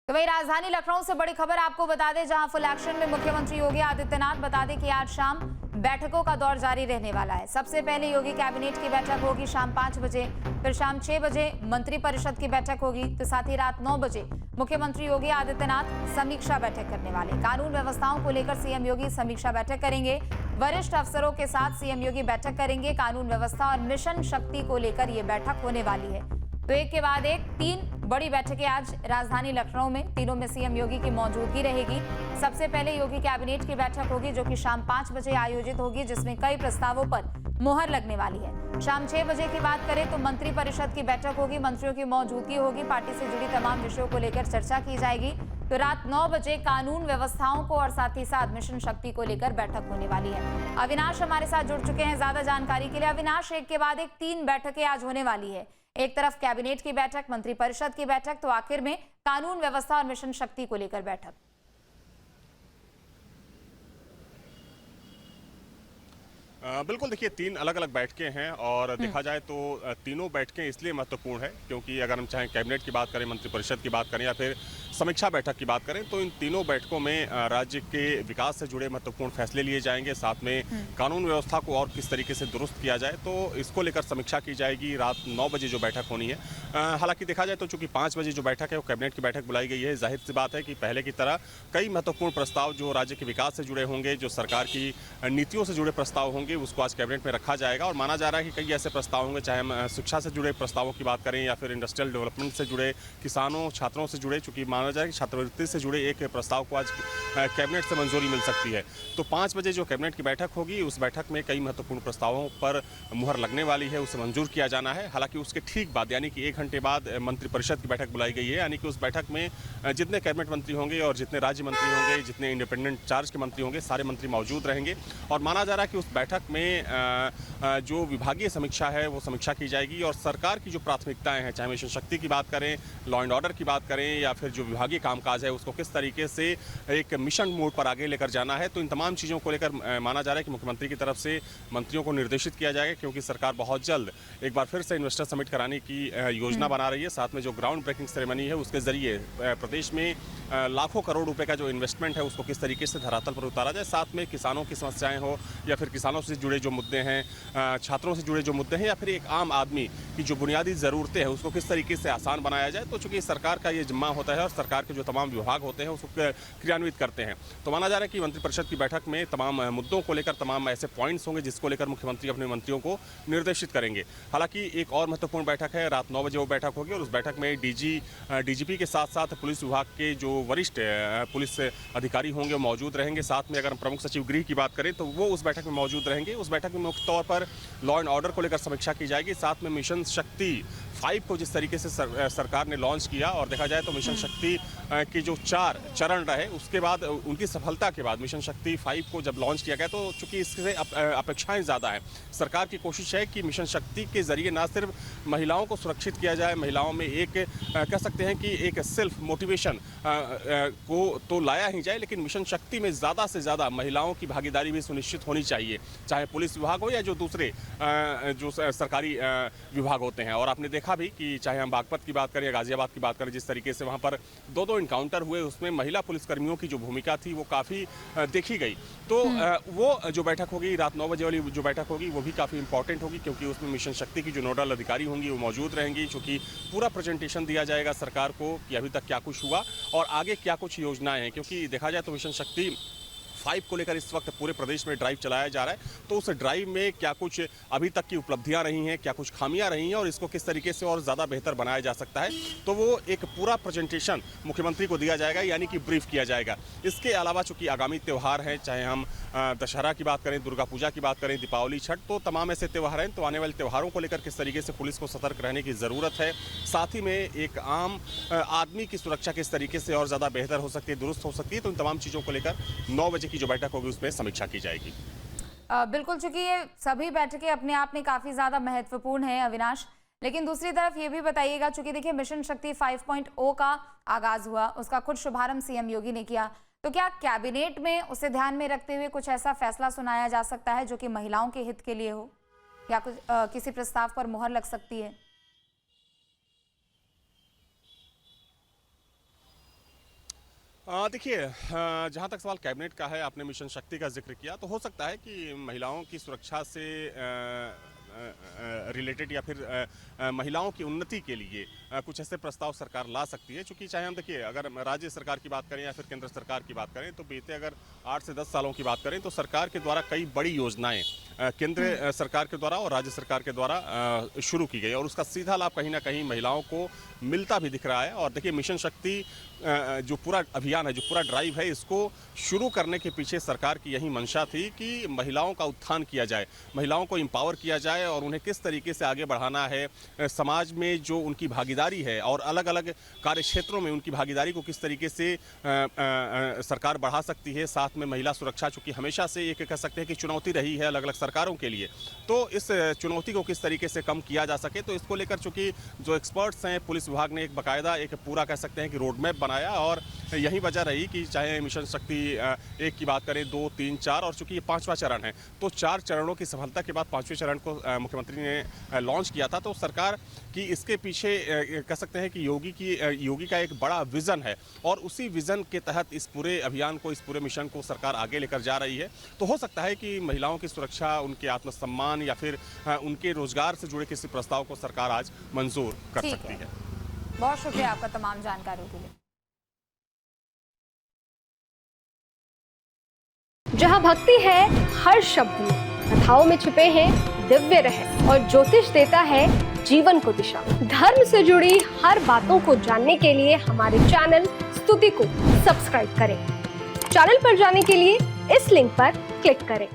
तो वही राजधानी लखनऊ से बड़ी खबर आपको बता दें, जहां फुल एक्शन में मुख्यमंत्री योगी आदित्यनाथ। बता दें कि आज शाम बैठकों का दौर जारी रहने वाला है। सबसे पहले योगी कैबिनेट की बैठक होगी शाम 5 बजे, फिर शाम 6 बजे मंत्रिपरिषद की बैठक होगी, तो साथ ही रात 9 बजे मुख्यमंत्री योगी आदित्यनाथ समीक्षा बैठक करने वाले। कानून व्यवस्थाओं को लेकर सीएम योगी समीक्षा बैठक करेंगे। वरिष्ठ अफसरों के साथ सीएम योगी बैठक करेंगे। कानून व्यवस्था और मिशन शक्ति को लेकर यह बैठक होने वाली है। तो एक के बाद एक 3 बड़ी बैठकें आज राजधानी लखनऊ में, तीनों में सीएम योगी की मौजूदगी रहेगी। सबसे पहले योगी कैबिनेट की बैठक होगी जो कि शाम 5 बजे आयोजित होगी, जिसमें कई प्रस्तावों पर मुहर लगने वाली है। शाम 6 बजे की बात करें तो मंत्रिपरिषद की बैठक होगी, मंत्रियों की मौजूदगी होगी, पार्टी से जुड़ी तमाम विषयों को लेकर चर्चा की जाएगी। तो रात 9 बजे कानून व्यवस्थाओं को और साथ ही साथ मिशन शक्ति को लेकर बैठक होने वाली है। अविनाश हमारे साथ जुड़ चुके हैं ज्यादा जानकारी के लिए। अविनाश, एक के बाद एक 3 बैठकें आज होने वाली है। एक तरफ कैबिनेट की बैठक, मंत्रिपरिषद की बैठक, तो आखिर में कानून व्यवस्था और मिशन शक्ति को लेकर बैठक। बिल्कुल, देखिए 3 अलग अलग बैठकें हैं और देखा जाए तो तीनों बैठकें इसलिए महत्वपूर्ण है क्योंकि अगर हम चाहें कैबिनेट की बात करें, मंत्रिपरिषद की बात करें या फिर समीक्षा बैठक की बात करें, तो इन तीनों बैठकों में राज्य के विकास से जुड़े महत्वपूर्ण फैसले लिए जाएंगे। साथ में कानून व्यवस्था को और किस तरीके से दुरुस्त किया जाए, तो इसको लेकर समीक्षा की जाएगी। रात 9 बजे जो बैठक होनी है, हालांकि देखा जाए तो चूंकि 5 बजे जो बैठक है वो कैबिनेट की बैठक बुलाई गई है, जाहिर सी बात है कि पहले की तरह कई महत्वपूर्ण प्रस्ताव जो राज्य के विकास से जुड़े होंगे, जो सरकार की नीतियों से जुड़े प्रस्ताव होंगे, उसको आज कैबिनेट में रखा जाएगा। और माना जा रहा है कि कई ऐसे प्रस्ताव होंगे, चाहे हम शिक्षा से जुड़े प्रस्तावों की बात करें या फिर इंडस्ट्रियल डेवलपमेंट से जुड़े, किसानों छात्रों से जुड़े, चूंकि माना जाए कि छात्रवृत्ति से जुड़े एक प्रस्ताव को आज कैबिनेट से मंजूरी मिल सकती है। तो 5 बजे जो कैबिनेट की बैठक होगी, उस बैठक में कई महत्वपूर्ण प्रस्तावों पर मुहर लगने वाली है, उसे मंजूर किया जाना है। हालांकि उसके ठीक बाद यानी कि 1 घंटे बाद मंत्रिपरिषद की बैठक बुलाई गई है, यानी कि उस बैठक में जितने कैबिनेट मंत्री होंगे और जितने राज्य मंत्री होंगे, जितने इंडिपेंडेंट चार्ज के मंत्री होंगे, सारे मंत्री मौजूद रहेंगे। और माना जा रहा है कि उस बैठक में जो विभागीय समीक्षा है वो समीक्षा की जाएगी और सरकार की जो प्राथमिकताएं हैं, चाहे मिशन शक्ति की बात करें, लॉ एंड ऑर्डर की बात करें या फिर जो विभागीय कामकाज है उसको किस तरीके से एक मिशन मोड पर आगे लेकर जाना है, तो इन तमाम चीज़ों को लेकर माना जा रहा है कि मुख्यमंत्री की तरफ से मंत्रियों को निर्देशित किया जाएगा, क्योंकि सरकार बहुत जल्द एक बार फिर से इन्वेस्टर समिट कराने की योजना बना रही है। साथ में जो ग्राउंड ब्रेकिंग सेरेमनी है उसके जरिए प्रदेश में लाखों करोड़ रुपए का जो इन्वेस्टमेंट है उसको किस तरीके से धरातल पर उतारा जाए। साथ में किसानों की समस्याएं हो या फिर किसानों से जुड़े जो मुद्दे हैं, छात्रों से जुड़े जो मुद्दे हैं या फिर एक आम आदमी की जो बुनियादी ज़रूरतें हैं उसको किस तरीके से आसान बनाया जाए। तो चूंकि सरकार का ये जिम्मा होता है और सरकार के जो तमाम विभाग होते हैं उसको क्रियान्वित करते हैं, तो माना जा रहा है कि मंत्रिपरिषद की बैठक में तमाम मुद्दों को लेकर तमाम ऐसे पॉइंट्स होंगे जिसको लेकर मुख्यमंत्री अपने मंत्रियों को निर्देशित करेंगे। हालांकि एक और महत्वपूर्ण बैठक है, रात 9 बजे वो बैठक होगी और उस बैठक में डीजीपी के साथ साथ पुलिस विभाग के जो वरिष्ठ पुलिस अधिकारी होंगे वो मौजूद रहेंगे। साथ में अगर हम प्रमुख सचिव गृह की बात करें तो वो उस बैठक में मौजूद रहेंगे। उस बैठक में मुख्य तौर पर लॉ एंड ऑर्डर को लेकर समीक्षा की जाएगी। साथ में मिशन शक्ति 5 को जिस तरीके से सरकार ने लॉन्च किया और देखा जाए तो मिशन शक्ति की जो 4 चरण रहे उसके बाद उनकी सफलता के बाद मिशन शक्ति 5 को जब लॉन्च किया गया, तो चूंकि इससे अपेक्षाएं ज़्यादा हैं, सरकार की कोशिश है कि मिशन शक्ति के जरिए ना सिर्फ महिलाओं को सुरक्षित किया जाए, महिलाओं में एक कह सकते हैं कि एक सेल्फ मोटिवेशन को तो लाया ही जाए, लेकिन मिशन शक्ति में ज़्यादा से ज़्यादा महिलाओं की भागीदारी भी सुनिश्चित होनी चाहिए, चाहे पुलिस विभाग हो या जो दूसरे जो सरकारी विभाग होते हैं। और आपने देखा भी कि चाहे हम बागपत की बात करें या गाजियाबाद की बात करें, जिस तरीके से वहाँ पर 2 इनकाउंटर हुए, उसमें महिला पुलिसकर्मियों की जो भूमिका थी वो काफ़ी देखी गई। तो वो जो बैठक होगी रात 9 बजे वाली जो बैठक होगी वो भी काफ़ी इंपॉर्टेंट होगी, क्योंकि उसमें मिशन शक्ति की जो नोडल अधिकारी होंगी वो मौजूद रहेंगी, चूँकि पूरा प्रेजेंटेशन दिया जाएगा सरकार को कि अभी तक क्या कुछ हुआ और आगे क्या कुछ योजनाएं हैं। क्योंकि देखा जाए तो मिशन शक्ति 5 को लेकर इस वक्त पूरे प्रदेश में ड्राइव चलाया जा रहा है, तो उस ड्राइव में क्या कुछ अभी तक की उपलब्धियां रही हैं, क्या कुछ खामियां रही हैं और इसको किस तरीके से और ज़्यादा बेहतर बनाया जा सकता है, तो वो एक पूरा प्रेजेंटेशन मुख्यमंत्री को दिया जाएगा, यानी कि ब्रीफ किया जाएगा। इसके अलावा चूंकि आगामी त्यौहार हैं, चाहे हम दशहरा की बात करें, दुर्गा पूजा की बात करें, दीपावली, छठ, तो तमाम ऐसे त्यौहार हैं, तो आने वाले त्यौहारों को लेकर किस तरीके से पुलिस को सतर्क रहने की ज़रूरत है, साथ ही में एक आम आदमी की सुरक्षा किस तरीके से और ज़्यादा बेहतर हो सकती है, दुरुस्त हो सकती है, तो इन तमाम चीज़ों को लेकर 9 बजे की जो बैठक होगी उसमें समीक्षा की जाएगी। बिल्कुल, चूंकि ये सभी बैठकें अपने आप में काफी ज्यादा महत्वपूर्ण है अविनाश, लेकिन दूसरी तरफ ये भी बताइएगा, चूंकि देखिए मिशन शक्ति 5.0 का आगाज हुआ, उसका खुद शुभारंभ सीएम योगी ने किया, तो क्या कैबिनेट में उसे ध्यान में रखते हुए कुछ ऐसा फैसला सुनाया जा सकता है जो कि महिलाओं के हित के लिए हो, या कुछ किसी प्रस्ताव पर मुहर लग सकती है? देखिए, जहाँ तक सवाल कैबिनेट का है, आपने मिशन शक्ति का जिक्र किया, तो हो सकता है कि महिलाओं की सुरक्षा से रिलेटेड या फिर महिलाओं की उन्नति के लिए कुछ ऐसे प्रस्ताव सरकार ला सकती है। चूँकि चाहे हम देखिए, अगर हम राज्य सरकार की बात करें या फिर केंद्र सरकार की बात करें, तो बीते अगर 8 से 10 सालों की बात करें तो सरकार के द्वारा कई बड़ी योजनाएं केंद्र सरकार के द्वारा और राज्य सरकार के द्वारा शुरू की गई और उसका सीधा लाभ कहीं ना कहीं महिलाओं को मिलता भी दिख रहा है। और देखिए, मिशन शक्ति जो पूरा अभियान है, जो पूरा ड्राइव है, इसको शुरू करने के पीछे सरकार की यही मंशा थी कि महिलाओं का उत्थान किया जाए, महिलाओं को एम्पावर किया जाए और उन्हें किस तरीके से आगे बढ़ाना है, समाज में जो उनकी भागीदारी है और अलग अलग कार्य क्षेत्रों में उनकी भागीदारी को किस तरीके से सरकार बढ़ा सकती है। साथ में महिला सुरक्षा, चूँकि हमेशा से एक कह सकते हैं कि चुनौती रही है अलग अलग सरकारों के लिए, तो इस चुनौती को किस तरीके से कम किया जा सके, तो इसको लेकर चूँकि जो एक्सपर्ट्स हैं, पुलिस विभाग ने एक बाकायदा एक पूरा कह सकते हैं कि रोड मैप बनाया और यही वजह रही कि चाहे मिशन शक्ति 1 की बात करें, 2, 3, 4 और चूंकि ये 5वां चरण है, तो 4 चरणों की सफलता के बाद 5वें चरण को मुख्यमंत्री ने लॉन्च किया था। तो सरकार की इसके पीछे कह सकते हैं कि योगी का एक बड़ा विजन है और उसी विजन के तहत इस पूरे अभियान को, इस पूरे मिशन को सरकार आगे लेकर जा रही है। तो हो सकता है कि महिलाओं की सुरक्षा, उनके आत्मसम्मान या फिर उनके रोजगार से जुड़े किसी प्रस्ताव को सरकार आज मंजूर कर सकती है। बहुत शुक्रिया आपका तमाम जानकारियों के लिए। जहाँ भक्ति है हर शब्द में, कथाओं में छिपे हैं दिव्य रहस्य और ज्योतिष देता है जीवन को दिशा। धर्म से जुड़ी हर बातों को जानने के लिए हमारे चैनल स्तुति को सब्सक्राइब करें। चैनल पर जाने के लिए इस लिंक पर क्लिक करें।